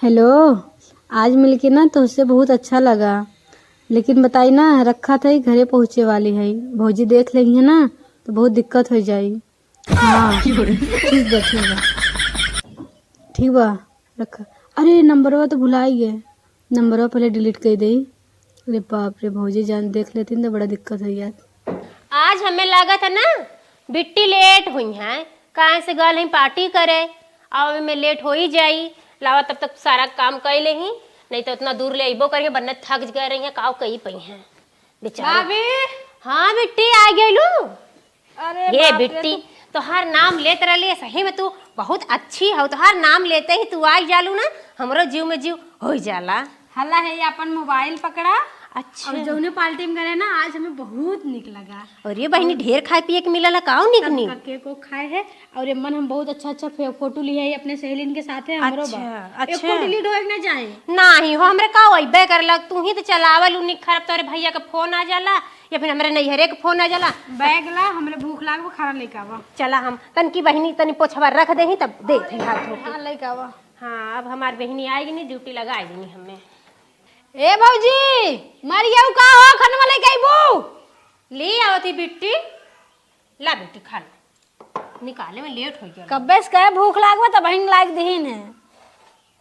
Hello. आज मिलके ना तुझसे बहुत अच्छा लगा, लेकिन बताई ना रखा था ही घरे पहुँचे वाली है। भौजी देख लेंगी है ना तो बहुत दिक्कत हो जाई। हाँ ठीक बा ठीक बा ठीक बा। रखा। अरे नंबरवा तो भुला ही गए, नंबरवा पहले डिलीट कर दे। अरे बाप रे, भौजी जान देख लेती न तो बड़ा दिक्कत हो यार। आज हमें लगा था ना बिट्टी लेट हुई है, कहाँ से गल ही पार्टी करे और में लेट हो ही जाई। लावा तब तक सारा काम कर ले ही, नहीं तो उतना दूर ले अबो करेंगे बनने थक गए रही है काव कही पई हैं बेचारा। भाभी। हाँ बिट्टी आ गई लू। अरे ये बाप रे, बिट्टी तो हर नाम लेते रही सही में, तू बहुत अच्छी हो। तो हर नाम लेते ही तू आ जालू ना, हमरो जीव में जीव हो जाला। हल्ला है ये अपन मोबाइल पकड़ा अच्छा और जौने पार्टी में करे ना आज हमें बहुत निक लगा। और ये बहनी ढेर खाए पिए के मिलल काऊ निकनी। केक को खाए है और ये मन हम बहुत अच्छा फोटो लिए है अपने सहेलिन के साथ है हमरो अच्छा, बा। अच्छा। एक को डिलीट होए ना जाए। नहीं हो हमरे का अइबे करलक, तू ही तो चलावल उन्हीं खराब। तोरे भैया का फोन आ जाला या फिर हमरे नैहरे के फोन आ जाला। बैग ला हमरे भूख लाग वो खाना लेके आवा। चला हम तन की बहनी तनी पोछवा रख दे ही तब दे थे हाथ धो के। हाँ लेके आवा। हाँ अब हमार बहनी आएगी नहीं, ड्यूटी लगाएगी नहीं हमें। ए भौजी मरिया का हो खनवा लेके आइबू। ले आवती बिट्टी, ला बिट्टी खा ला, निकाले में लेट हो गया। कब्बे से कहे भूख लागवा त बहिन लाग दहीन है।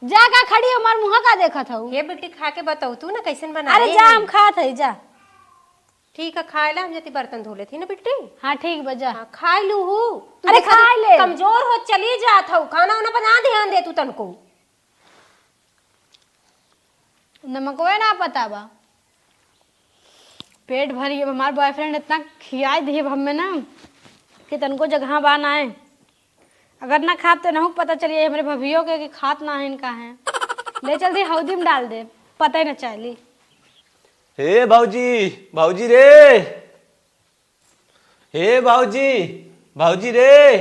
जा का खड़ी हमार मुंह का देखत हूँ। ये बिट्टी खा के बताऊ तू ना कैसन बना। अरे जा हम खात है जा। ठीक है खाए ला, हम जति बर्तन धो लेती ना बिट्टी। हाँ ठीक बजा। हाँ खाई लू हूँ। अरे खाए ले। कमजोर हो चली जात हो, खाना उना बना ध्यान दे तू तनको। नमकवे ना पता बा। पेट भरी अब हमार बॉयफ्रेंड इतना खियाई दी हमें ना कि तनको जगह बा ना है। अगर ना खात तो नहीं पता चलिए हमारे भभियों के कि खात ना है इनका है। ले चल दी हौदी में डाल दे, पता ही ना चली। हे भाऊजी, भाऊजी रे, हे भाऊजी, भाऊजी रे।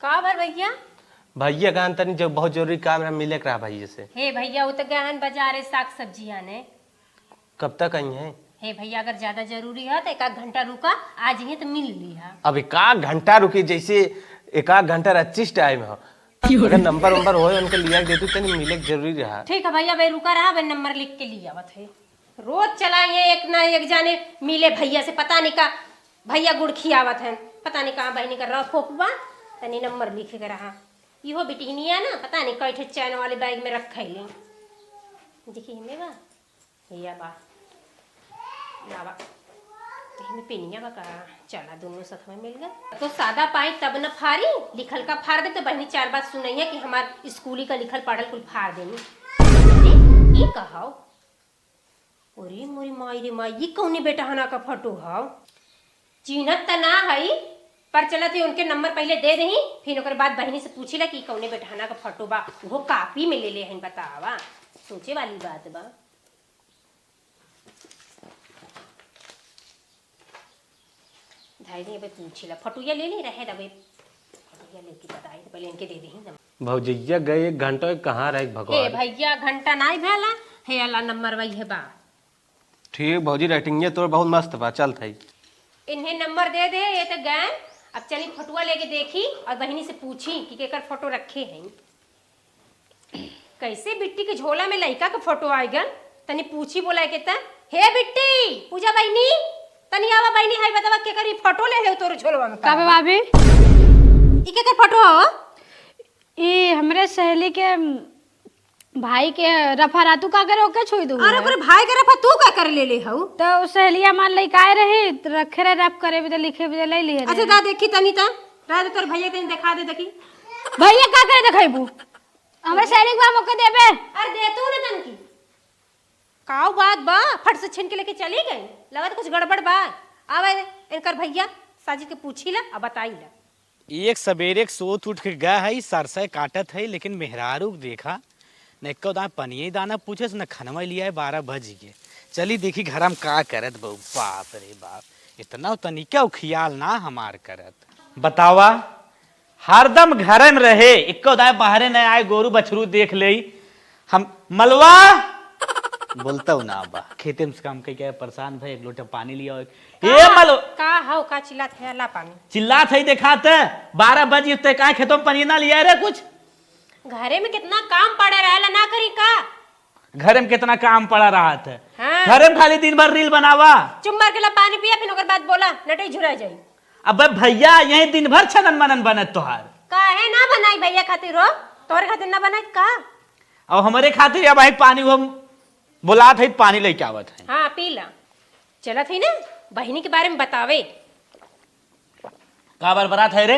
का भर भैया? भैया का तनी जो बहुत जरूरी काम है मिले रहा भैया से। हे भैया वो तो गहन बाजार है साग सब्जी आने। कब तक आई है? हे भैया अगर ज्यादा जरूरी है तो एक आध घंटा रुका, आज ही तो मिल लिया। अब एक घंटा रुकी, जैसे एक घंटा रचिस टाइम हो। अगर नंबर वंबर हो उनके लिया दे तू तनी मिले जरूरी रहा। ठीक है भैया भाई रुका रहा, भाई नंबर लिख के लिया आवत है। रोज चलाइए एक ना एक जाने मिले भैया से, पता नहीं का भैया गुड़ खियावत है, पता नहीं कहाँ बहनी का रफ होपवा तनी नंबर लिखे के रहा। इहो बिटिनिया ना पता नहीं कैठे चैन वाले बैग में रख ले। देखिए हमें बा भैया बा लावा में पिनिया का करा। चला दोनों साथ में मिल गए तो सादा पाई तब न फारी, लिखल का फाड़ दे। तो बहनी चार बात सुनैया कि हमार स्कूली का लिखल पढ़ल कुल फाड़ देनी। ये कहाओ ओरे मोरी माई रे माई, ये कौने बेटा हना का फोटो हाओ। चिन्हत त ना हई पर चलत ही उनके नंबर पहले दे दही, फिर ओकर बाद बहनी से पूछी ला कि कौने बेटा हना का फोटो बा। वो कापी में ले ले हैं, बतावा सोचे वाली बात बा। धाई पूछी ला फोटोया ले ली रहे दबे फोटोया लेके बताई तो पहले इनके दे दही ना। भौजैया गए एक घंटा कहाँ रहे हे भगवान। भैया घंटा नहीं भेला हे अल्लाह नंबर वही है बा। ठीक भौजी राइटिंग तो बहुत मस्त बा, चल थाई इन्हें नंबर दे दे। ये तो गए अब चली फोटोआ लेके देखी और बहनी से पूछी कि केकर फोटो रखे हैं। कैसे बिट्टी के झोला में लड़का का फोटो आएगा तनी पूछी बोला के त हे बिट्टी पूजा बहनी तनी आवा बहनी है बतावा केकर फोटो ले ले तोर झोलवा में। का भाभी ई केकर फोटो हो? ई हमरे सहेली के भाई के रफा रातू का करे ओके छोड़ दूं। अरे ओकरे भाई के रफा तू का कर ले ले हऊ? तो सहेलिया मान लइकाए रही तो रखे रहे रफ करे भी तो लिखे भी तो ले लिए। अच्छा दा देखी तनी ता रात तोर भैया के दिखा दे देखी। भैया का करे देखाइबू हमरे सहेली के बा मौके देबे। अरे दे तू ना तन की काऊ बात बा फट से छीन के लेके चली गई। लगा तो कुछ गड़बड़ बा। आवे इनकर भैया साजी के पूछी ला अब बताई ला। एक सवेरे सोत उठ के गया है सरसों काटत है, लेकिन मेहरारू देखा न एको दाना पनिये दाना पूछे न खनवा लिया है 12 बज गए। चली देखी घर हम का करत बहु। बाप रे बाप, इतना तनिका ख्याल ना हमार करत। बतावा हरदम घर में रहे, एको दाए बाहरे न आए, गोरू बछरू देख ले हम मलवा बोलता हूँ ना बा खेते में काम कई क्या परेशान भाई, एक लोटा पानी लिया। ए मलो का हाउ का चिल्लात है ला पानी। चिल्लात है देखा 12 बजे का खेतों में पानी ना लिया रे कुछ। घरे में कितना काम पड़ा रहला ना करी का। घर में कितना काम पड़ा रहा था। हाँ। घर में खाली दिन भर रील बनावा। चुम्बर के ला पानी पिया फिर ओकर बाद बोला नटई झुरा जाई। अबे भैया यही दिन भर छनन मनन बनत तोहार। काहे ना बनाई भैया खातिर हो, तोहरे खातिर ना बनाई का। और हमारे खातिर अब भाई पानी हम बुलात है पानी लेके आवत है। हाँ पी ला। चलत ही ना बहिनी के बारे में बतावे। का बरबरात है रे?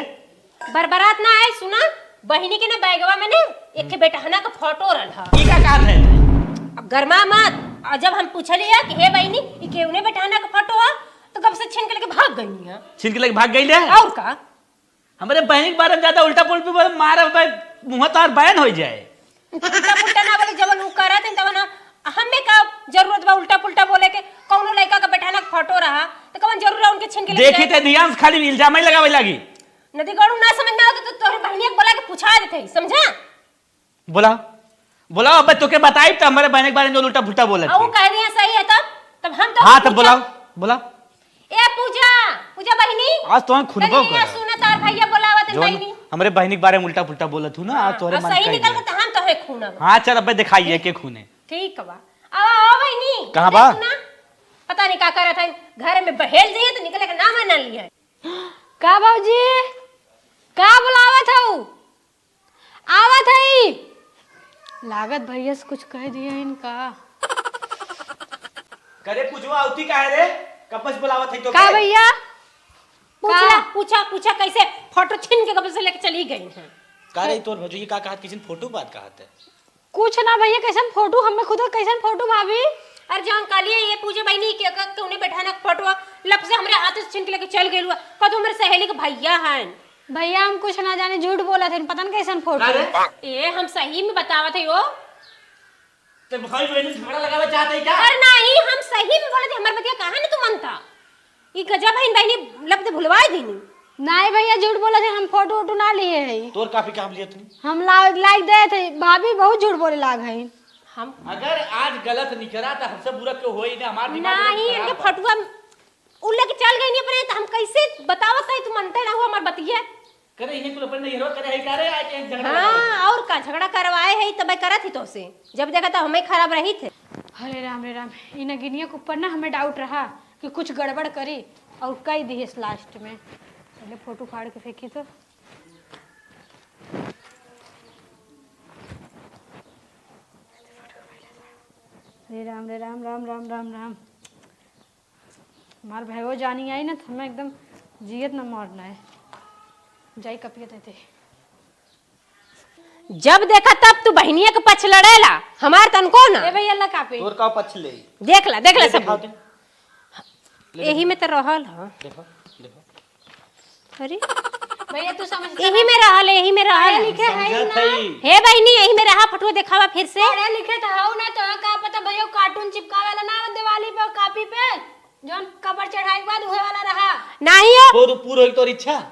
बरबरात ना है सुना, बहिनी के ना बैगवा में ना एक के बेटहना का फोटो रहा। ई का कात है? अब गरमा मत। और जब हम पूछलिया कि हे बहिनी ई केउने बेटहना का फोटो है तो कब से छीन के लेके भाग गई है। छीन के लेके भाग गई ले? और का हमारे बहन के बारे में ज्यादा उल्टा पुल्टा बोल मारा भाई मुंह तार बयान हो जाए। उल्टा पुल्टा ना बोले जब उ करत है तब ना हमें का जरूरत बा उल्टा पुल्टा बोले के। कौनो लड़का का बेटहना का फोटो रहा तो कौन जरूर है उनके छीन के लेके देखी ते ध्यान से खाली इल्जाम ही लगावे लगी। नदी गड़ू ना समझ में आवत तो तोहरे बहनिया के बोला के पूछा देते समझा। बोला बोला अब तोके बताई तो हमारे बहन के बारे में उल्टा पुल्टा बोला। और कह दिया सही है तब हम तो हाँ तब बोला बोला। ए पूजा पूजा बहिनी आज तो खुनबो कर सुना तार भैया बोलावत है बहिनी। हमारे बहन के बारे में उल्टा पुल्टा बोलत हूं ना आज तोरे मन सही निकल के हम तो है खूना। हाँ चल अब दिखाइए के खूने। ठीक बा आओ बहिनी। कहां बा? पता नहीं का करत है घर में बहेल जाइए तो निकले के नाम ना लिया। का बाबूजी का बुलावत हूँ? आवत है लागत भैया से कुछ कह दिया इनका। करे पूछवा औती का है रे? कब से बुलावत है तो का भैया पूछा पूछा पूछा कैसे फोटो छीन के कब से लेके चली गई है। का रे तोर भौजी का कहत किसी फोटो बात कहत है? कुछ ना भैया कैसन फोटो हमें खुद कैसन फोटो भाभी। अरे जहाँ कालिए ये पूजा बहिनी के तो उन्हें बैठाना फोटो लब से हमरे हाथ से छीन के लेके चल गई कद हमारे सहेली के भैया हैं। भैया हम कुछ ना जाने झूठ बोला थे पता नहीं कैसन फोटो। ए हम सही में बतावत है वो ते भाई बहन झगड़ा लगावे चाहते है क्या? अरे नहीं हम सही में बोले थे हमारे बतिया कहां ने तू मनता ई गजब है बहिनी लब से भुलवाई दीनी। नहीं भैया झूठ बोला थे हम फोटो वोटो ना लिए है। तोर काफी काम लिया तू? हम लाइक दे थे भाभी बहुत झूठ बोले लाग है। हम अगर आज गलत निकला तो हमसे बुरा क्यों होई ने हमार दिमाग में नहीं इनके फटुआ उल्ले के चल गई नहीं पर हम कैसे बतावत है तू मनते ना हो हमार बतिया। करे इन्हें कुल अपन हीरो करे है करे आज झगड़ा। हां और का झगड़ा करवाए है तब करत ही तो से जब देखा तो हमें खराब रही थे। हरे राम इन गिनिया के ऊपर ना हमें डाउट रहा कि कुछ गड़बड़ करी और कई दी इस लास्ट में। पहले फोटो फाड़ के फेंकी तो हरे राम राम राम राम राम राम। हमार भैया जानी आई ना तो हमें एकदम जियत ना मरना है जाई कपियत थे। जब देखा तब तू बहनिया के पछ लड़ेला हमार तन को ना। ए भैया अल्लाह कापी तोर का पछले देख ला सब यही में तो रहल ह। देखो देखो अरे भैया तू समझ यही में रहल यही में रहल लिखे है समझत हई। हे बहनी यही में रहा फटुआ दिखावा फिर से। पढ़े लिखे तो हो ना तो का पता भैया कार्टून चिपकावेला ना दिवाली पे कापी पे जोन कवर चढ़ाई के बाद उहे वाला रहा। नहीं हो पूरा पूरा होई तोर इच्छा।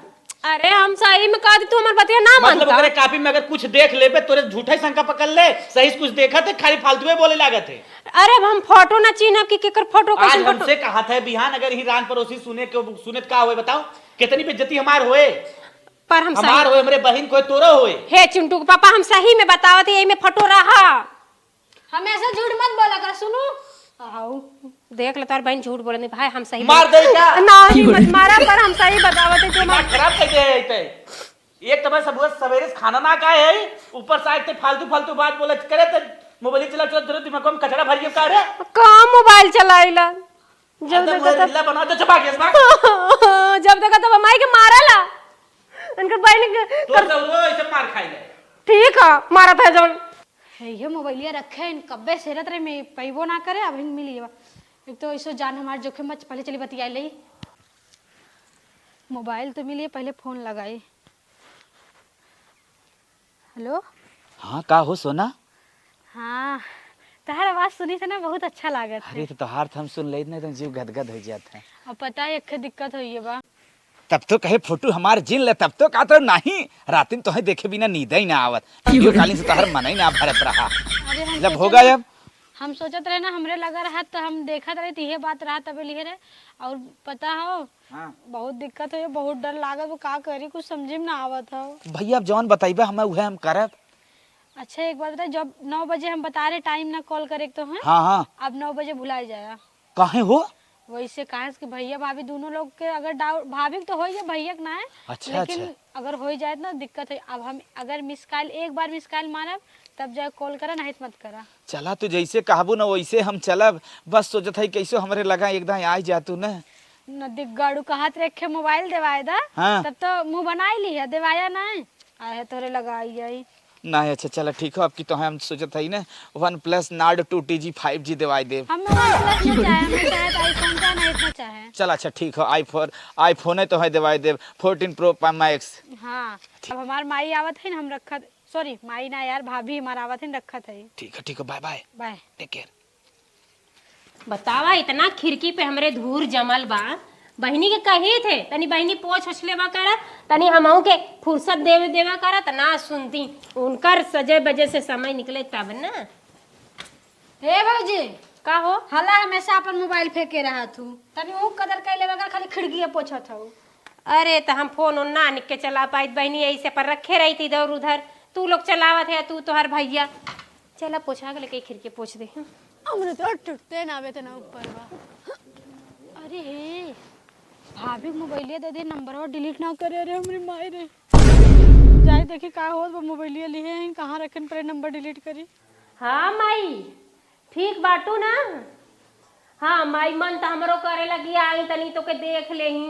अरे हम सही में कह दी तू हमार बतिया ना मतलब मानता। अगर कॉपी में अगर कुछ देख लेबे तोरे झूठा ही शंका पकड़ ले सही से कुछ देखा थे खाली फालतू में बोले लागत है। अरे अब हम फोटो ना चिन्हब कि केकर फोटो आज कैसे फोटो। हमसे कहा था बिहान अगर ही रान पड़ोसी सुने के सुने का होए बताओ कितनी बेइज्जती हमार होए। पर हम हमार सही होए हमरे बहन को तोरो होए। हे चिंटू के पापा हम सही में बतावत यही में फोटो रहा। हमेशा झूठ मत बोला कर सुनो। आओ देख ले तार बहन झूठ बोले नहीं भाई हम सही मार दे क्या? नहीं मत मारा पर हम सही बतावत है तुम। दिमाग खराब कर दे ते एक तो मैं सवेरे से खाना ना खाए है ऊपर से आके फालतू फालतू बात बोले करे तो मोबाइल चला चला दिमाग में कचरा भरिए का रे। कहाँ मोबाइल चलाइला जब देखा तब रिल्ला बना दे चबा के इसमें जब देखा तब माई के मारला उनके बहन के तो सब रोज ऐसे मार खाई ले। ठीक है मारा था जब है ये मोबाइलिया रखे इन कब्बे सेरत रे में पैबो ना करे अब इन मिली एक तो ऐसो जान हमार जोखिम मच पहले चली बतिया ले। मोबाइल तो मिली पहले फोन लगाई। हेलो हाँ का हो सोना? हाँ तहार आवाज सुनी थे ना बहुत अच्छा लागत है। अरे तो तोहार हम सुन ले नहीं तो जीव गदगद हो जाता है। अब पता है एक दिक्कत हुई है बा। तब तो कहे फोटो हमार जिन ले तब तो का तो नहीं रातिन तो देखे बिना नींद ही ना आवत वीडियो कॉलिंग से तोहर मन ही ना भरत रहा। अरे हम जब सोचत होगा रहे- जब हम सोचत रहे ना हमरे लगा रहा तो हम देखत रहे ये बात रहा तबे लिखे रहे। और पता हो हाँ। बहुत दिक्कत है बहुत डर लागत वो का करी कुछ समझे में ना आवत हो। भैया अब जौन बताइबे हमें उहे हम करब। अच्छा एक बात बताए, जब 9 बजे हम बता रहे टाइम ना कॉल करे तो है, हाँ हाँ अब 9 बजे भुला जाया। काहे हो? वैसे कहा कि भैया भाभी दोनों लोग के अगर डाउट, भाभी तो हो ही है, भैया के ना है, अच्छा, लेकिन अच्छा। अगर हो जाए ना दिक्कत है। अब हम अगर मिस कॉल एक बार मिस कॉल मारब तब जाए कॉल करा, नहीं तो मत करा। चला तू जैसे कहबू ना वैसे हम चलब। बस सोचत है कैसे हमरे लगा एकदम आ जा तू ना। न दिग्गाड़ू कहत रखे मोबाइल देवाए दा, हाँ। तब तो मुंह बनाई ली है, देवाया ना आए तोरे लगा आई आई। नहीं अच्छा चला ठीक है। अब की तो हम सोचत है ना OnePlus Nord 2TG 5G दिवाई दे। हम OnePlus में चाहे, हमें चाहे तो आईफोन चाहे नहीं इतना चाहे। चल अच्छा ठीक है। आईफोन है तो है दिवाई दे 14 Pro Max। हाँ अब हमार माई आवत है ना, हम रखत, सॉरी माई ना यार, भाभी हमार आवत है रखत है। ठीक है bye bye bye. Take care. बतावा इतना खिड़की पे हमरे धूर जमल बा, बहनी के कही थे तनी बहनी पोछ हछलेवा करा, तनी हमहू के फुर्सत देवा करा त ना सुनती। उनकर सजे बजे से समय निकले तब ना। हे भौजी का हो? हला हमेशा अपन मोबाइल फेंके रहा तू, तनी ऊ कदर कैले बगैर खाली खिड़की पोछत हूँ। अरे तो हम फोन उन ना निक के चला पाई, बहनी ऐसे पर रखे रही थी इधर उधर, तू लोग चलावत है, तू तोहर भैया। चला पोछा के लेके खिड़की पोछ दे। हमरे तो टूटते ना आवे तना ऊपर बा। अरे हे भाभी मोबाइलिया दे दे, नंबर डिलीट ना करे। अरे हमरी माई रे, जाए देखी का होत बा, मोबाइलिया लिए हैं कहाँ रखन पर नंबर डिलीट करी। हाँ माई ठीक बाटू ना। हाँ माई मन तो हमरो करे लगी, आई तनी तो के देख लेही।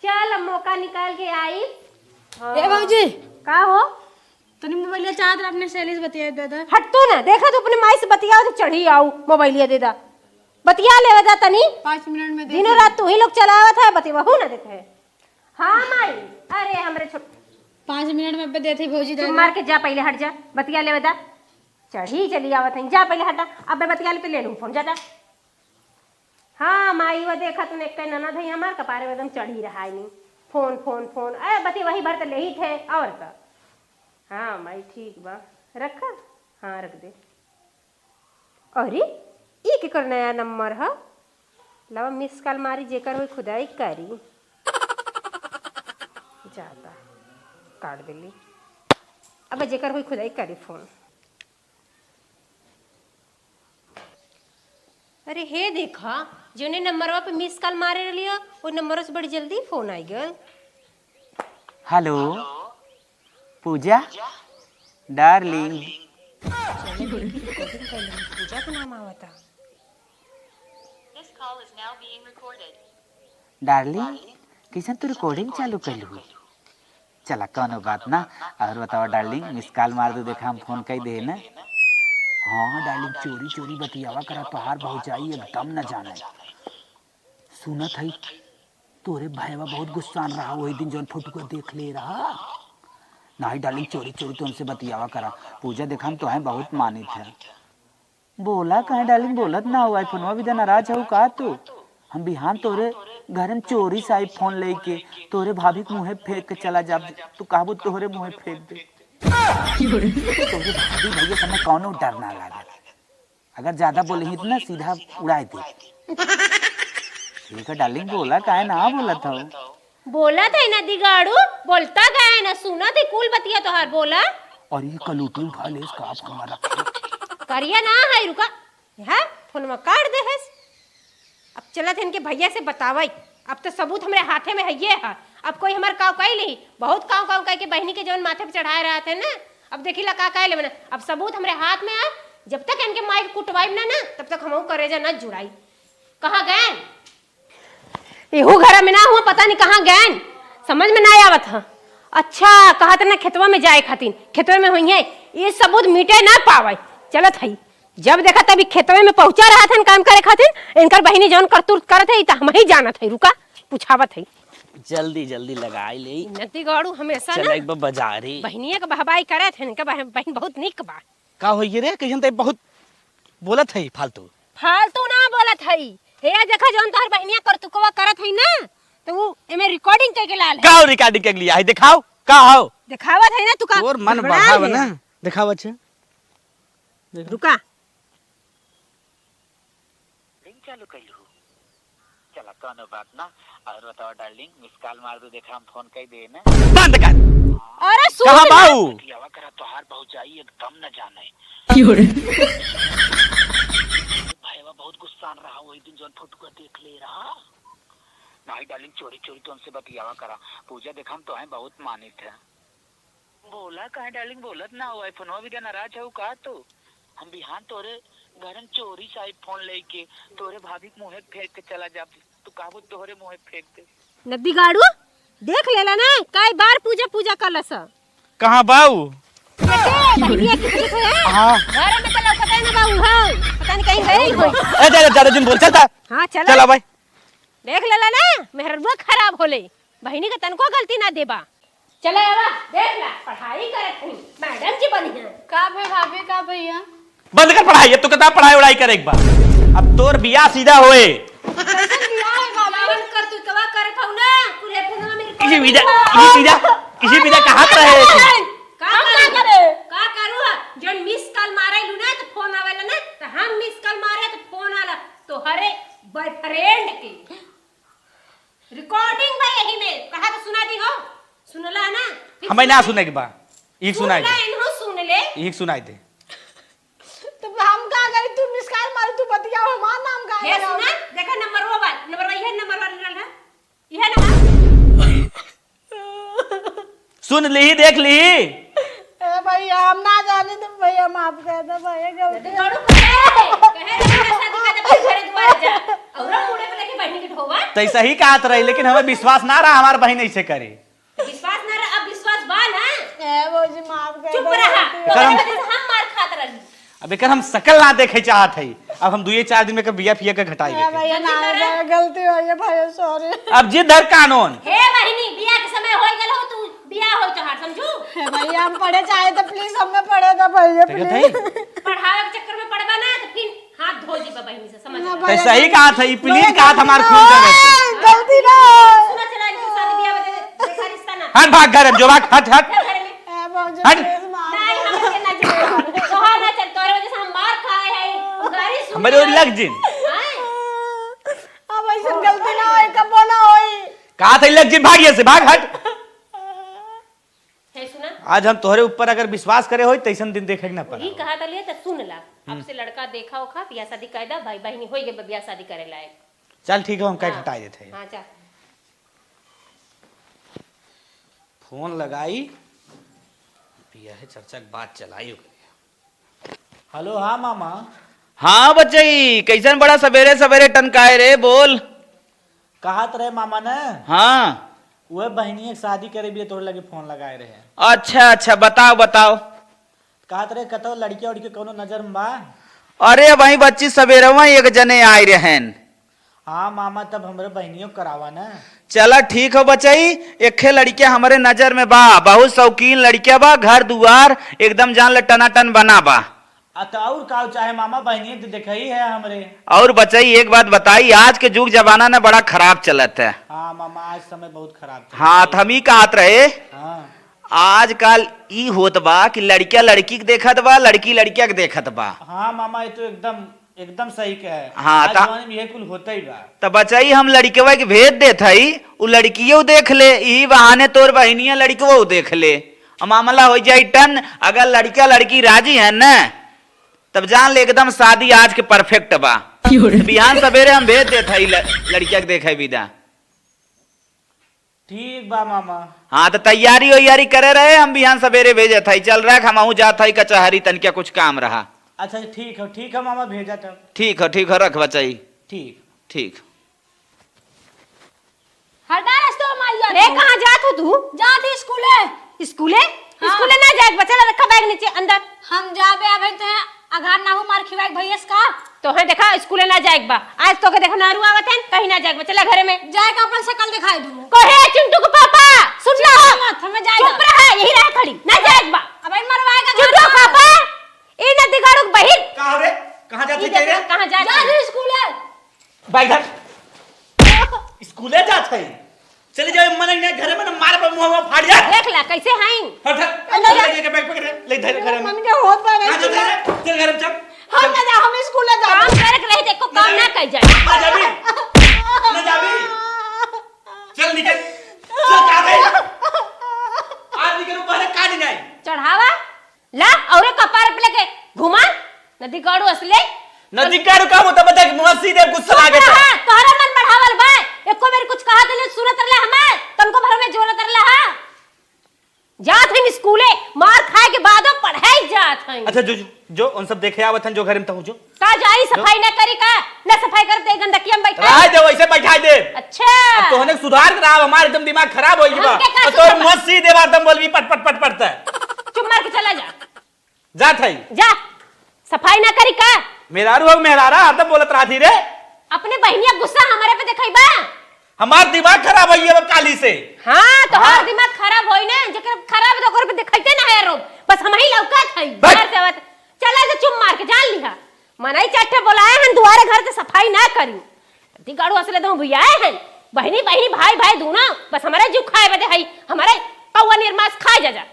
चल अब मौका निकाल के आई। ए भौजी का हो? तनी मोबाइलिया चाहत रहा अपने सहेली से बतिया दे दा। हट तू ना, देखा तू अपने माई से बतिया तो चढ़ी आऊ मोबाइलिया दे दा, बतिया ले दा तनी। 5 मिनट में दे। दिनों रात तू ही लोग चलावत है, बतियाहू ना देखे। हाँ माई अरे हमरे 5 मिनट में पे देती भौजी दे। तुम मार के जा, पहले हट जा, बतिया ले दा। चढ़ी चली आवत है, जा पहले हटा, अब मैं बतिया ले तो ले लूँ फोन, जा। हाँ माई वो देखा तूने एक ननद है हमार कपारे में एकदम चढ़ी रहा है, नहीं फोन फोन फोन, अरे बती वही भर तो ले ही थे और का। हाँ माई ठीक बा, रखा। हाँ रख दे। अरे ये केकर नया नंबर है? लवा मिस कॉल मारी, जेकर हुई खुदाई करी। जाता काट दिली, अब जेकर हुई खुदाई करी फोन। अरे हे देखा जोने नंबरवा पे मिस कॉल मारे लिया, वो नंबर से बड़ी जल्दी फोन आई गल। हेलो पूजा डार्लिंग। पूजा का नाम आवता। डार्लिंग किसन तू रिकॉर्डिंग चालू कर लू? चला कौनो बात ना। और बताओ डार्लिंग मिस कॉल मार दो, देखा हम फोन कई दे ना। हाँ डार्लिंग चोरी चोरी बतियावा करा, तोहार भौजाई एकदम न जाने। सुनत है तोरे भाईवा बहुत गुस्सान रहा वही दिन जौन फोटो को देख ले रहा। नहीं डार्लिंग चोरी चोरी तो उनसे बतियावा करा। पूजा देखा हम तो है बहुत मानित है। बोला कहे डार्लिंग, बोलत ना हुआ फोनवा भी नाराज हो का तू? हम बिहान तोरे घर में चोरी से आई फोन लेके तोरे भाभी के मुँहे फेंक के चला जा, तू कहबू तोहरे मुँहे फेंक दे। तोरे भाभी भैया समय कौनो डर ना लगे, अगर ज्यादा बोले तो ना सीधा उड़ा दे। ठीक है डार्लिंग, बोला काहे ना बोला था? बोला था ना दिगाड़ू, बोलता का है ना, सुना थी कूल बतिया तोहार बोला। और ये कलूटी उठा ले इसका आप हमारा करिया ना है, रुका है फोन में काट दे है। अब चला थे इनके भैया से बतावाई, अब तो सबूत हमारे हाथे में है ये है। अब कोई हमारे काव कही ली, बहुत काव कह के बहनी के जौन माथे पे चढ़ाए रहा थे ना, अब देखी ला का कह ले। अब सबूत हमारे हाथ में है, जब तक इनके माई कुटवाई ना तब तक हम करेजा न जुड़ाई। कहाँ गए? एहू घर में ना हुआ, पता नहीं कहाँ गए, समझ में ना आवत है। अच्छा कहा था ना खेतवा में जाए खातिर, खेतवा में हुई है, ये सबूत मिटे ना पावे। चलत है, जब देखा तभी खेतवे में पहुंचा रहा था काम करे खातिर, इनकर बहिनी जौन करतूत करत है त हम ही जानत है। रुका पूछावत है, जल्दी जल्दी लगाई ले। नती गड़ू हमेशा चल ना एक बार बाजारी बहनिया के बहबाई करे थे, इनका बहन बहुत निक बा। का होइए रे, कहिन ते बहुत बोलत है फालतू। फालतू ना बोलत है, हे देखा जौन तोहर बहनिया करतुकवा करत है ना, तो वो एमे रिकॉर्डिंग करके लाल है। का रिकॉर्डिंग के लिए आई दिखाओ का हो? दिखावत है ना, तू का और मन बड़ा बढ़ाव है। ना, दिखाओ। अच्छा रुका चालू कर लू। चला कौनो बात ना। और बताओ डार्लिंग मिस कॉल मार दो, देखा हम फोन कई दे ना। बंद कर। अरे सुन कहां ना। बाऊ? बतियावा करा तोहार भौजाई एकदम न जाने भैया बहुत गुस्सा रहा वही दिन जौन फोटो देख ले रहा नहीं डार्लिंग चोरी चोरी तो उनसे बतियावा करा पूजा देखा हम तो है बहुत मानित है बोला कहे डार्लिंग बोलत ना हो फोन भी नाराज है का तो हम बिहान तोरे घर में चोरी से फोन लेके तोरे भाभी मुँह फेंक के चला जा तू कहबो तोहरे मुँह फेंक दे नदी गाड़ू देख लेला ना कई बार पूजा पूजा कलस कहाँ बाऊ भैया की पूजा है हाँ घर में तो लौकता है ना बाबू हां पता नहीं कहीं गई हो ज्यादा दिन बोल चलता हां चला भाई देख लेला ना मेहरबुआ खराब होले बहिनी का तनको गलती ना देबा चले आवा देख ला पढ़ाई करत हई मैडम जी बनी है का भे भाभी का भैया बंद कर पढ़ाई तू कितना पढ़ाई उड़ाई कर एक बार अब तोर बियाह सीधा होए लावन कर तू तवा करत हऊ ना पूरे फोनवा में किसी विदा कहाँ कर रहे थे का करे का करू जन मिस कॉल मारे लू ना तो फोन आवेला ना तो हम मिस कॉल मारे तो फोन आला तो हरे बॉयफ्रेंड की रिकॉर्डिंग भाई यही में कहा तो सुना दी हो सुनला ना हमें ना सुने के बा एक सुनाई दे इनको सुन ले एक सुनाई दे तो हम का करी तू मिसकाल मार तू बतियाओ हमार नाम का ये सुना देखा नंबर ये नंबर वाला डाल रहा यह ना सुन ली देख ली ए भैया हम ना जाने तो भैया माफ कर दे भैया गलती जोड़ू कहे शादी का तो घरे द्वार जा और मुड़े पे लेके बहनी के ढोवा तो सही कहत रही लेकिन हमें विश्वास ना रहा हमार बहन ऐसे करे विश्वास ना रहा अब विश्वास बा ना ए भौजी माफ कर चुप रहा तो वजह से हम मार खात रही अब एक हम सकल ना देखे चाहत है अब हम 2-4 दिन में बिया फिया के घटाई भैया ना गलती हो गई भैया सॉरी अब जिद धर कानून हे बहनी बियाह के समय होई गेल हो तू बियाह होई तो हार समझू भैया हम पढ़े चाहे तो प्लीज हमें पढ़े दो भैया देखत प्लीज है पढ़ावे के चक्कर में पड़बा ना तो फिर हाथ धो जी बहनी से समझ तो सही कहा था प्लीज कहा था हमार खून का वैसे गलती ना सुना चला इनके शादी बियाह में देखा रिश्ता ना हट भाग घर जो भाग हट घर में ए भौजी हट। प्लीज माफ नहीं हम के ना चले तोहार ना चल तोरे वजह से हम मार खाए हैं गाड़ी सुन हमारे और लग जिन अब ऐसे गलती ना होए कब बोला होई कहा था लग जिन भागिए से भाग हट है सुना आज हम तोहरे ऊपर अगर विश्वास करे हो तैसन दिन देखे ना पड़ा ही कहा था लिए तो सुन ला अब से लड़का देखा ओखा बियाह शादी कर दा भाई बहनी होई गे बियाह शादी करे लायक चल ठीक है हम कह हाँ। घटाई देते हैं हां जा फोन लगाई पिया है चर्चा की बात चलाई हेलो हाँ मामा हाँ बच्चई कैसन बड़ा सवेरे सवेरे टनकाए रे बोल कहत रहे मामा ने हाँ वह बहनी एक शादी करे भी तोड़ लगे फोन लगाए रहे अच्छा अच्छा बताओ बताओ कहत रहे कतो लड़किया उड़की कोनो नजर में बा अरे वही बच्ची सवेरे एक जने आए रहन हाँ मामा तब हमरे बहनियों करावा ना चला ठीक हो बच्चई एक लड़किया हमारे नजर में बा बहुत शौकीन लड़किया बा घर दुआर एकदम जान ले टनाटन बना बा तो और का चाहे मामा बहनी तो देखा ही है हमरे और बच्चई एक बात बताई आज के युग जमाना ने बड़ा खराब चलत है हाँ मामा आज समय बहुत खराब था हाँ तो हम ही कहत रहे हाँ आजकल ई होत बा कि लड़किया लड़की के देखत बा लड़की लड़किया के देखत बा हाँ मामा ये तो एकदम एकदम सही कहे हाँ, आज ता- जमाने में यही कुल होता ही बा तो बच्चई हम लड़किया के भेज देत हई उ लड़कियों देख ले यही बहाने तोर बहनिया लड़कियों देख ले मामला हो जाई टन अगर लड़किया लड़की राजी है न तब जान ले एकदम शादी आज के परफेक्ट बा बिहान सवेरे हम भेज देत हई लड़किया के देखे विदा ठीक बा मामा हाँ तो तैयारी वैयारी करे रहे हम बिहान सवेरे भेजे थई चल रख हम जात हई कचहरी तनिका कुछ काम रहा अच्छा ठीक है मामा भेजा तब ठीक है रख बचाई ठीक ठीक हटा रास्ते में आइया रे कहां जात हो तू जाती स्कूले स्कूले स्कूले ना जाए बच्चा रखा बैग नीचे अंदर हम जाबे आबे तो अगार ना हो मार खिवाई भैया का तो है देखा स्कूले ना जाए बा आज तो के देखो नारू आवत है कहीं ना जाए चला घरे में जाए का अपन शकल दिखाई दूं कहे चिंटू के पापा सुन ला मत हमें जाए चुप रहा यही रहा खड़ी ना जाए बा अब मरवाएगा चिंटू पापा ई न दिगाड़ू बहिर कहाँ रे कहाँ जाते थे रे कहां जा जाती स्कूले भाई घर स्कूले जात है चले जाओ मन ने घर में मार पर मुंह फाड़ जा देख ला कैसे हैं हट ले के बैग पकड़ ले धर घर में मन के होत बा कहाँ जाते रे चल घर में चल हम ना जा हम स्कूले जा काम करे के रही देखो काम ना कर जाए ना जाबी ना जाबी चल निकल चल का गई आज निकल ऊपर काट नहीं चढ़ावा नदी गाड़ू असले नदी का रुका वो तो बता मुआसी दे गुस्सा लागे तो हां तोहरा मन बढ़ावल बा एको मेरे कुछ कहा देले सुनत रहले हमें तुमको भर में जोरत रहले हां जात है स्कूले मार खाए के बाद पढ़ाई जात है। अच्छा जो उन सब देखे आवत हन जो घर में तहु जो का जाई सफाई न करी का न सफाई करते गंदकिया में बैठा राय दे वैसे बैठा दे। अच्छा अब तोहने सुधार करा हमारे एकदम दिमाग खराब हो गई बा हमके का और तोर मुआसी दे बात बोलबी पट पट पट पड़ता चुप मार के चला जा जात है जा सफाई न करी का मेहरारू हो मेहरारा हरदम बोलत रही रे अपने बहनिया गुस्सा हमारे पे दिखाई बा हमार दिमाग खराब है अब काली से। हां तो हर दिमाग खराब होई ना जेकर खराब तो ओकर पे दिखाइते ना है रोब बस हम ही लौका थई घर से आवत चला जा चुप मार के जान लिहा मनाई चाटे बोलाए हैं दुआरे घर के सफाई ना करी दिगाड़ू असले दो भैया हैं बहनी बहनी भाई भाई दोनों बस हमारे जीव खाए बदे हई हमारे कौवा निर्मास खाए जा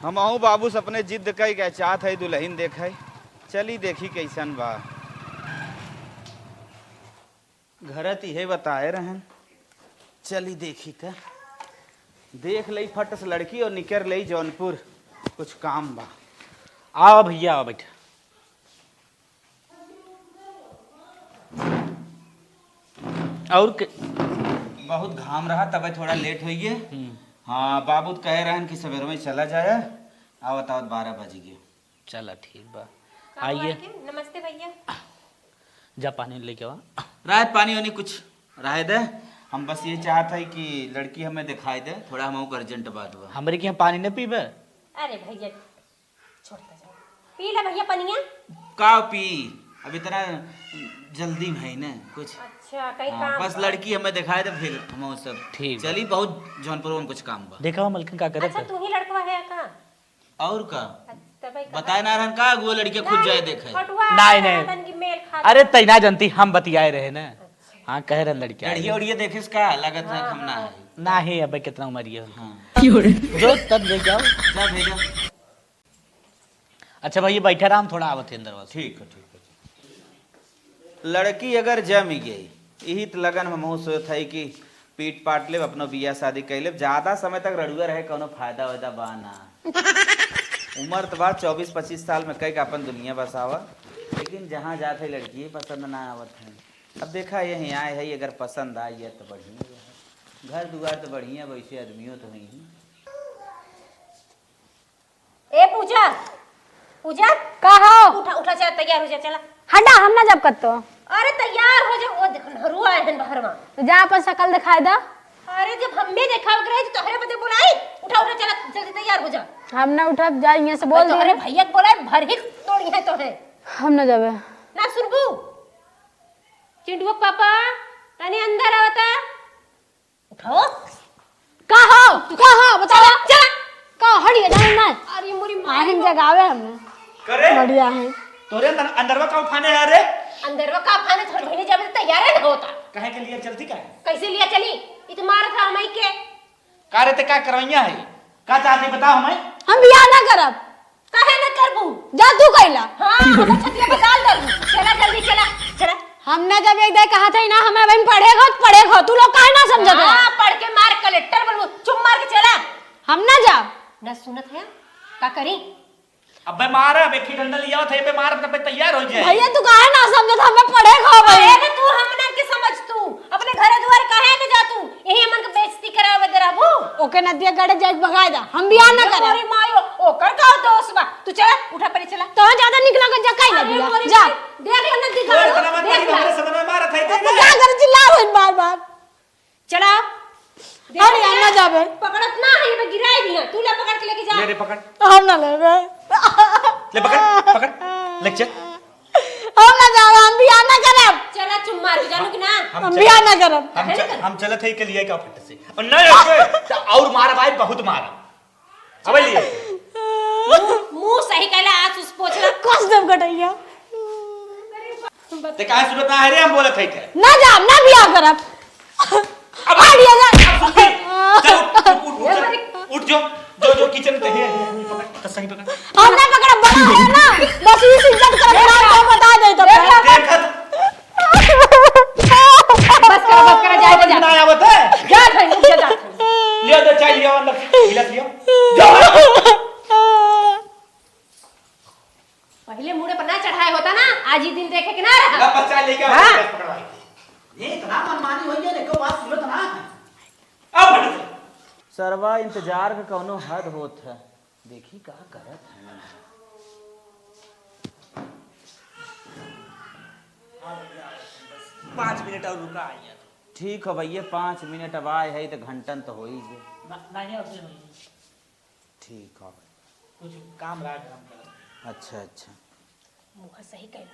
हम आहू बाबू से अपने जिद कई के चाहत है दुल्हन देखे चली देखी कैसन बा घरत इहे बताए रहन चली देखी का देख लई फट से लड़की और निकर लई जौनपुर कुछ काम बा। आओ भैया आओ बैठ और बहुत घाम रहा तब थोड़ा लेट हो गए। हाँ बाबू तो कह रहन कि सवेर में चला जाए आवत आवत 12 बज गए। चला ठीक बा आइए नमस्ते भैया जा पानी लेके आ रात पानी वानी कुछ रहे दे हम बस ये चाहते है कि लड़की हमें दिखाई दे थोड़ा हम अर्जेंट बात बा। हमरे के यहाँ पानी न पीबे अरे भैया छोड़ता जाओ पी ले भैया पनिया का पी अब इतना जल्दी भाई ना कुछ अच्छा कई हाँ, काम बस लड़की हमें दिखाए दे फिर हम सब ठीक बा। चली बहुत जौनपुर में कुछ काम बा। देखा मलकिन का करत अच्छा है? तू ही लड़कवा है का और का तबे बताए ना रहन का वो लड़की खुद जाए देखे। फटुआ नहीं, नहीं। तन की मेल खा अरे तैना जानती हम बतियाए रहे ना हाँ कह रहे लड़किया लड़की उड़िए देखे इसका लागत है हम ना है। ना ही अब कितना उम्र है हाँ जो तब ले जाओ जा भेजा अच्छा भैया बैठे रहा हम थोड़ा आवत है अंदर बस ठीक है लड़की अगर जम गई यही तो लगन हम सोच है कि पीट पाट ले अपना बिया शादी कर ले ज्यादा समय तक रड़ुआ रहे कोनो फायदा वायदा बा ना उम्र तो बात 24-25 साल में कई का अपन दुनिया बसावा लेकिन जहाँ जाते है लड़की पसंद ना आवत है। अब देखा यही आए है अगर पसंद आई है तो बढ़िया है घर दुआर तो बढ़िया वैसे आदमियों तो नहीं ए पूजा पूजा का हो उठा उठा चल तैयार हो जा चला हटा हम ना जब करतो अरे तैयार हो जा वो देख नहरू आए हैं बाहर में तो जा अपन शकल दिखाई दा अरे जब हमें देखा करे तो तोहरे बदे बुलाई उठा उठा चला जल्दी तैयार हो जा हम ना उठा जा यहाँ से बोल तोहरे दे भैया के बोला भर ही तोड़ी है तो है हम ना जाबे ना सुनबू चिंटू पापा तने अंदर आवता उठाओ का हो बताओ चला का हटिए जा ना अरे मोरी माँ आहिन जगावे हमें करे बढ़िया है तोरे अंदरवा का उठाने है रे अंदर वो का खाने थोड़ी महीने जब तैयार है ना होता कहे के लिए चलती का कैसे लिया चली इत मार था हमाई के कार्य ते का करवैया है का चाहती बताओ हमें हम बियाह ना करब काहे न करबू जा तू कैला हां हम छतरी पे डाल दे चला जल्दी चला चला हमने जब एक दे कहा था ना हमें वहीं पढ़ेगा तू लोग काहे ना समझत है हां पढ़ के मार कलेक्टर बनबू चुप मार के चला हम ना जा ना सुनत है का करी अब मैं मारा बेखी डंडा लिया थे बे मार तब तैयार हो जाए भैया तू काहे ना समझत हमें पढ़ेगा भाई अरे तू हमना के समझ तू अपने घरे द्वार काहे न जा तू यही मन के बेइज्जती करावे दे रहबू ओके नदिया गड़े जाके भगाए दा हम बियाह ना करब मोरी मायो ओकर का दोस्त बा तू चला उठा पहले चला तो ज्यादा निकला कर जा काहे ना अरे बियाह मोरी जा माई, देख ले न दिखा देख ले समय में मारा था तू क्या कर चिल्ला रही बार बार चला अरे हम ना जाबे पकड़त ना है ये गिराई दिया तू ले पकड़ के लेके जा ले रे पकड़ हम ना लेबे ले पकड़ ले चल हम ना जाब हम बियाह ना करब चला चुम मार जानू कि ना हम बियाह ना करब हम चलत है के लिए का फट से और नहीं और मार भाई बहुत मारा अब लिए मुंह सही कहला आज उस पोछला कस देब गटैया ते काहे सुनत ना है रे हम बोलत है के ना जा ना बियाह करब अब हटिए जा चल उठ जो किचन पे है पकड़ तो सही पकड़ हम ना पकड़ बड़ा है ना बस इस इज्जत कर तो बता दे तो देखत बस कर जाए जा ना आवत है जा भाई उठ जा लियो दो चाय लियो अंदर गिलास लियो जाओ आज ही दिन देखे कि ना रहा बच्चा लेके हाँ? ये इतना मनमानी होई है को बात सुनत ना अब हट सरवा इंतजार का कोनो हद होत है देखी का करत है 5 मिनट और रुका आइए ठीक है भैया 5 मिनट अब आए है तो घंटन तो हो ही गए नहीं और नहीं ठीक है कुछ काम रहा है हम कर अच्छा अच्छा मुँह सही कह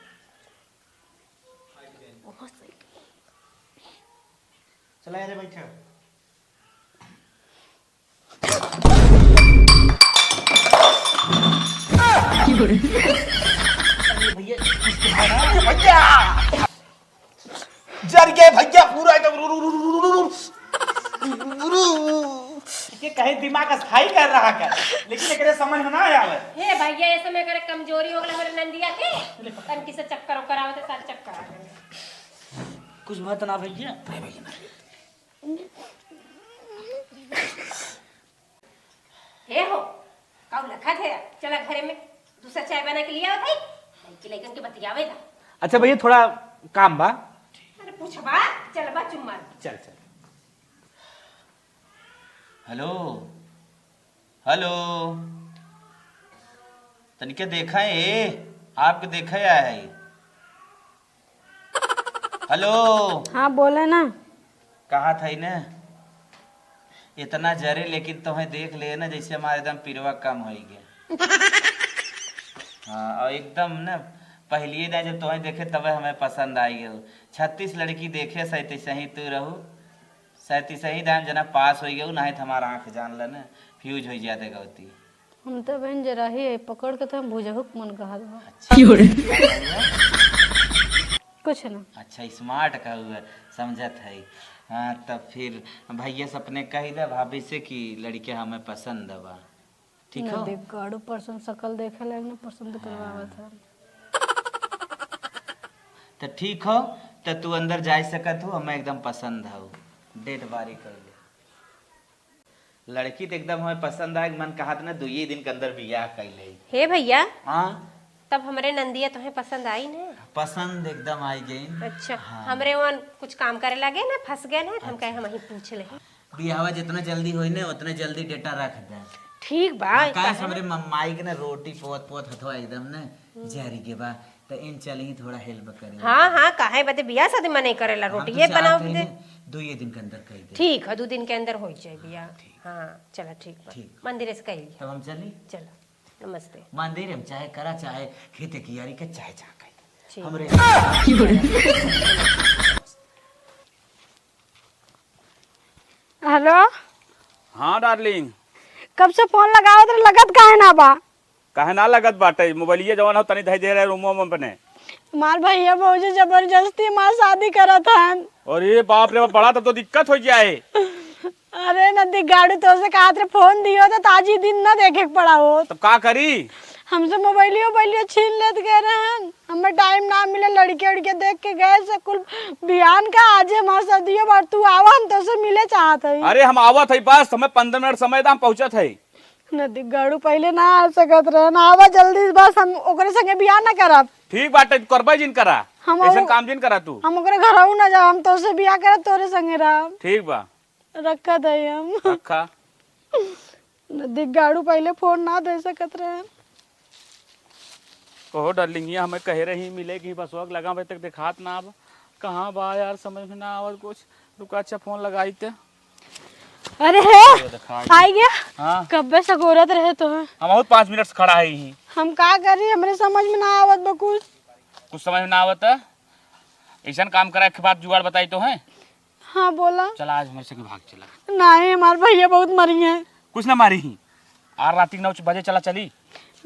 मुँह सही चला यार बैठो जर गए भैया पूरा एकदम ये कहीं दिमाग स्थाई कर रहा कर लेकिन एकरे समझ में ना आवे हे भैया ये समय करे कमजोरी हो गला हमारे नंदिया के तनकी से चक्कर करावते सारे चक्कर आ गए कुछ मत ना भैया हे हो काऊ लखा थे चला घरे में दूसरा चाय बना के लिया भाई लड़की लड़कन के बतियावे था अच्छा भैया थोड़ा काम बा अरे पूछबा चल बा चुम्मा चल चल हेलो हेलो तनिके देखा है आपके देखा है हेलो हाँ बोले ना। कहा था ना इतना जरे लेकिन तुम्हें देख ले ना जैसे हमारे एकदम पिरवा कम हो गया हाँ और एकदम ना पहली ना जब तुम्हें देखे तब हमें पसंद आई गए 36 लड़की देखे सही सही तू रहू सही सही दाम जना पास हो गए ना तो हमारा आँख जान ल ना फ्यूज हो जाते गौती हम तो बहन जरा ही पकड़ के तो हम भुजहुक मन कहा दो कुछ ना। अच्छा स्मार्ट कहू है समझत है हाँ तब फिर भैया से अपने कही दे भाभी से कि लड़के हमें पसंद बा ठीक हो नदी गाड़ू पर्सन शकल देखे लगने पसंद करवावा था तो ठीक हो तो तू अंदर जा सकत हो हमें एकदम पसंद हो डेट बारी कर ले लड़की तो एकदम हमें पसंद आए मन कहा था ना 2 दिन के अंदर बियाह कर ले हे भैया हाँ तब हमरे नंदिया तुम्हें पसंद आई ना पसंद एकदम आई गई अच्छा हमरे वहाँ कुछ काम करे लगे ना फंस गए ना हम कहे हम वहीं पूछ ले बियाह जितना जल्दी होई ना उतना जल्दी डेटा रख दे ठीक बा काहे हमरे मम्माई के ना रोटी पोत पोत हथवा एकदम ना जारी के बा तो इन चली थोड़ा हेल्प करे हाँ हाँ काहे बते बियाह शादी में नहीं करेला रोटी ये बनाओ दे 2 दिन के अंदर कह दे ठीक है 2 दिन के अंदर हो जाए बियाह हाँ चला ठीक बा ठीक। मंदिर से कह लिया तब हम चली चलो नमस्ते मंदिर हम चाहे करा चाहे खेते की यारी के चाहे जा ठीक। हमरे हेलो हाँ डार्लिंग कब से फोन लगाओ तो लगत काहे ना बा काहे ना लगत बाटे मोबाइलिए जवन हो तनी धई दे रहे रूमो में अपने मार भैया बहुत जबरदस्ती मार शादी करत हन। और ये बाप रे बाप, बड़ा तब तो दिक्कत हो जाए अरे नदी गाड़ी तो से कहा थे फोन दियो तो आज ही दिन ना देखे के पड़ा हो तब का करी हमसे मोबाइलियो छीन लेत गए रहन हमें टाइम ना मिले लड़के उड़के देख के गए से कुल बिहान का आज हमारे शादियों बार तू आवा हम तो से मिले चाहत है। अरे हम आवत है बस हमें 15 मिनट समय हम पहुंचत है नदी गाड़ू पहले ना आ सकत रहे ना आवा जल्दी बस हम ओकरे संगे बियाह ना करब। ठीक बाटे करबे जिन करा हम ऐसा काम जिन करा तू हम ओकरे घरऊ ना जा हम तो से बियाह करब तोरे संगे रह ठीक बा रखा दे हम रखा नदी गाड़ू पहले फोन ना दे सकत रहे। कहो डार्लिंग ये हमें कह रही मिलेगी बस वक्त लगा भाई तक दिखात ना अब कहाँ बा यार समझ में ना आवत कुछ रुका अच्छा फोन लगाई थे अरे है आई गया हाँ कब्बे से गोरत रहे तो हम बहुत 5 मिनट से खड़ा है ही हम का करी हमरे समझ में ना आवत बकुल कुछ समझ में ना आवत है ऐसा काम करा के बाद जुगाड़ बताई तो है हाँ बोला चला आज मेरे से भाग चला नहीं हमारे भैया बहुत मरी है कुछ ना मारी ही आर रात 9 बजे चला चली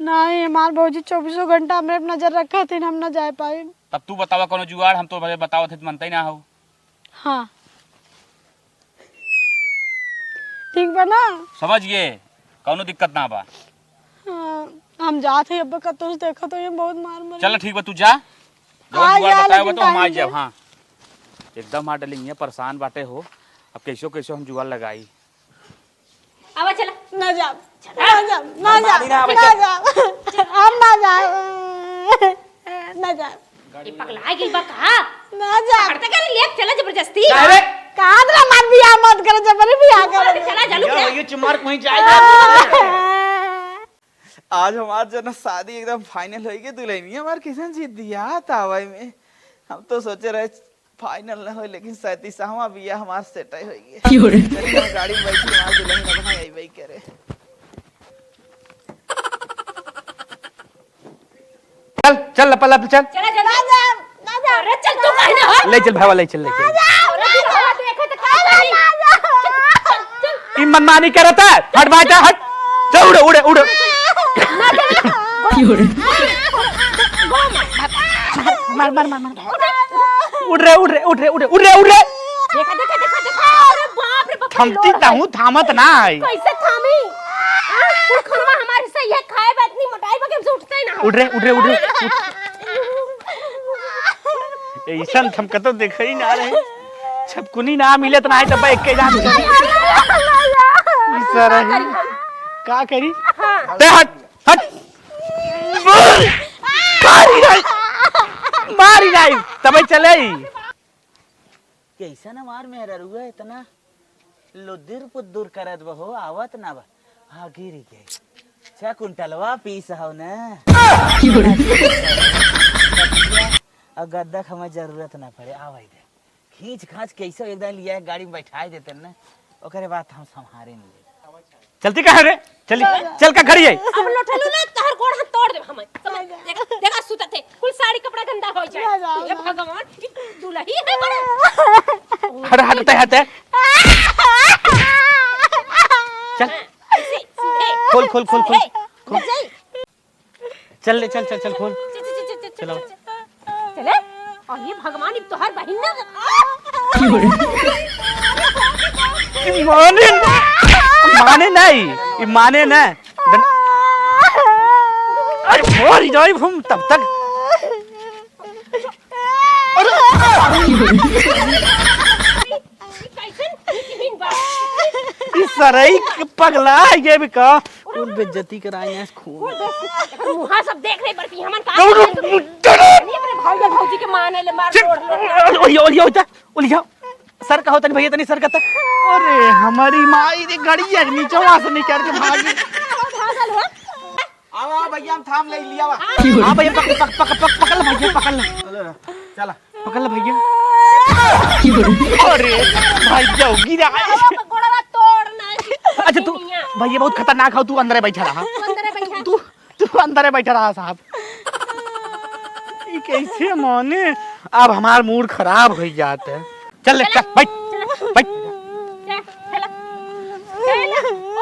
नहीं हमारे भौजी 24 घंटा हमरे पे नजर रखा थे हम ना जा पाए। तब तू बतावा कोनो जुगाड़ हम तो भले बतावत है मनता ही ना हो हाँ ठीक बा ना समझ गए कोनो दिक्कत ना बा हाँ, हम जाते हैं अब कतो से देखा तो ये बहुत मार मरी। चल ठीक बा तू जा जो आ जुगाड़ जा, बताया लेकिन तो हम आ टाइम जाए दे। हाँ एकदम हाँ डलेंगे परेशान बाटे हो अब कैसो हम जुगाड़ लगाई आवा चला ना जा ना जा ना जा ना जा हम ना जा ना जा ये पगला गेल बा का ना जा पकड़ते कर ले चला जबरदस्ती अरे कहा तेरा मत बियाह मत करो जबरी बियाह करो चला जालू ये ये चुमार कहीं जाएगा। आज हमार जना शादी एकदम फाइनल होई के दुल्हनी हमार किसन जीत दिया तावाई में। हम तो सोचे रहे फाइनल न हो लेकिन 37वां बिया हमार सेट होई गए। चलिए हम गाड़ी में बैठी हमार दुल्हन ना भाई आई भाई करे। चल चल लपा लप चल चला जा ना जा अरे चल तू कहीं ना हो ले चल भावा ले चल ले चल अरे देखे तो का ई मनमानी करता है हट बाजा हट चल उड़े उड़े उड़े मार मार मार मार उड़ रहे उड़ रहे उड़ रहे उड़ रहे उड़ रहे उड़ रहे देखा देखा देखा देखा अरे बाप रे बाप थमती ताहू थामत ना आई कैसे थामी कुल खनवा हमारे से ये खाए बा इतनी मोटाई बा कि हमसे उठते ही ना हो। उड़ रहे उड़ रहे उड़ रहे ऐसन थमका तो देख ही ना रहे छपकुनी ना मिले तो ना है तब एक के जान सर का करी ते हट हट मारी नहीं तब चले कैसा ना मार में रुआ इतना लुद्दुर पुद्दुर करत बहो आवत ना बा हाँ गिरी गई 6 कुंटलवा पीस हो ना अब गद्दा हमें जरूरत ना पड़े आवाई दे खींच खाच कैसे एकदम लिया गाड़ी में बैठा देते ना ओकरे बाद हम संभारे नहीं चलती कहाँ रे चली चल का खड़ी है अब लौटलू ना तहर गोड़ हाथ तोड़ दे हम देखा देखा सुतत है कुल साड़ी कपड़ा गंदा हो जाए ये भगवान दुल्ही है बड़ा हट हटते हटते चल ऐसे सीधे खोल खोल खोल खोल खोल जाई चल ले चल चल चल खोल चलो चले और ये भगवान अब तोहर बहिन ना माने माने नहीं माने ना अरे मोरी जाई हम तब तक इस सरई पगला ये भी का कुल बेइज्जती कराए हैं खून। मुहा सब देख रहे बरती हमन का नहीं अपने भाई भौजी के माने ले मार तोड़ ओलिया सर का होता नहीं भैया तनी सर का तक अरे हमारी माई रे गड़िया नीचे वहां से निकाल के भागी भागल हो आओ भैया हम थाम ले लिया वा। हां भैया पकड़ भैया पकड़ ले चला पकड़ ले भैया अरे भाई जाओ गिरा गोड़वा तोड़ना अच्छा तू भैया बहुत खतरनाक हो तू अंदर बैठा रहा अंदर बैठा तू अंदर बैठा रहा साहब ये कैसे माने अब हमार मूड खराब हो जाता है चल ले चल बैठ बैठ चला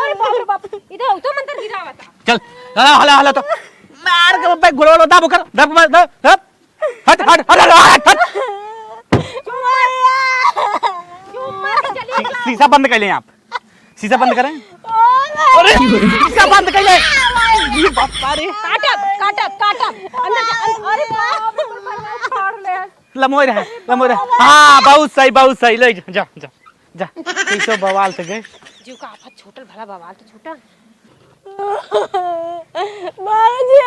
अरे बाप रे बाप इधर तो मंदिर गिरा हुआ था चल हला हला तो मार के पे गुड़ो दाब कर दब दब हट हट हट हट शीशा बंद कर ले आप शीशा बंद करें अरे शीशा बंद कर ले ये बाप रे काटब अंदर अरे बाप रे फाड़ ले लमोई रहा हाँ बहुत सही ले जा जा जा कैसे बवाल से गए जीव का आफत छोटल भला बवाल तो छोटा बाबूजी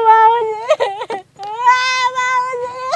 बाबूजी बाबूजी